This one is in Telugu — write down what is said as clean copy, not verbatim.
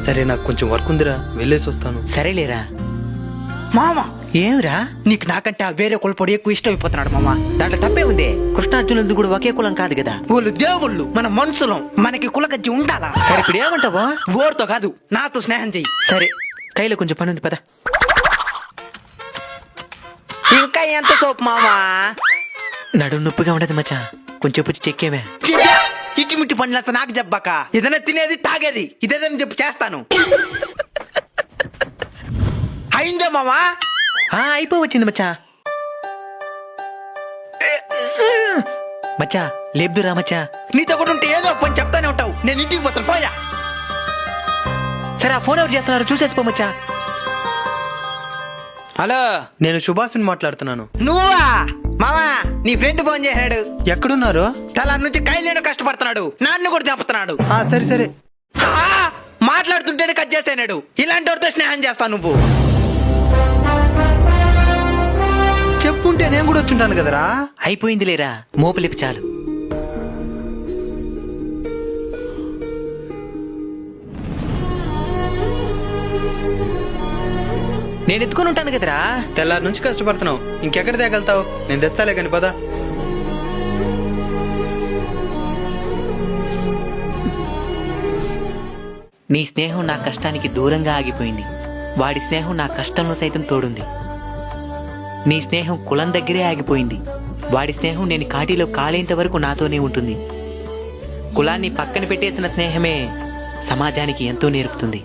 సరే నాకు కొంచెం వర్క్ ఉందిరా, వెళ్ళేసి వస్తాను. సరేలేరా. మామ ఏమిరా, నీకు నాకంటే ఆ వేరే కులపొడి ఎక్కువ ఇష్టం అయిపోతున్నాడు మామ. దాంట్లో తప్పే ఉంది. కృష్ణార్జునులది కూడా ఒకే కులం కాదు కదా, వాళ్ళు దేవుళ్ళు, మన మనుషులం, మనకి కులగజ్జి ఉండాలా. సరే ఇప్పుడు ఏమంటావా, ఓర్తో కాదు నాతో స్నేహం చెయ్యి. సరే కైలో కొంచెం పని ఉంది పద. ఇంకా ఎంత సోపు మామా? నడు నొప్పిగా ఉండదు మచ్చా, కొంచెం వచ్చి చెక్కేవే. ఇటుమిట్టి పనులంతా నాకు చెప్పాక, ఏదైనా తినేది తాగేది ఇదేదని చెప్పి చేస్తాను. అయిందా మామా? అయిపోవచ్చింది మచ్చా. మచ్చా లేబ్దురా మచ్చా, నీతో కూడా ఉంటే ఏదో పని చెప్తానే ఉంటావు. నేను ఇంటికి పోతాను, పోయా. సరే ఆ ఫోన్ ఎవరు చేస్తున్నారు చూసేసి పోమచ్చా. హలో, నేను సుభాష్ని మాట్లాడుతున్నాను. నువ్వా మామా? నీ ఫ్రెండ్ ఫోన్ చేశాడు. ఎక్కడున్నారు? తల నుంచి కైలేను కష్టపడుతున్నాడు, నాన్ను కూడా చెప్తున్నాడు. సరే సరే. మాట్లాడుతుంటేనే కట్ చేసాడు. ఇలాంటి వారితో స్నేహం చేస్తావు నువ్వు? చెప్పుంటే నేను కూడా వచ్చుంటాను కదరా. అయిపోయింది లేరా, మోపలిపి చాలు. నేను ఎత్తుకొని ఉంటాను కదరా. తెల్లారి నుంచి కష్టపడుతున్నావు, ఇంకెక్కడ తేగలుగుతావు? నేను తెస్తాలే కాని పదా. నీ స్నేహం నా కష్టానికి దూరంగా ఆగిపోయింది. వాడి స్నేహం నా కష్టంలో సైతం తోడుంది. నీ స్నేహం కులం దగ్గరే ఆగిపోయింది. వాడి స్నేహం నేను కాటిలో కాలేంత వరకు నాతోనే ఉంటుంది. కులాన్ని పక్కన పెట్టేసిన స్నేహమే సమాజానికి ఎంతో నేర్పుతుంది.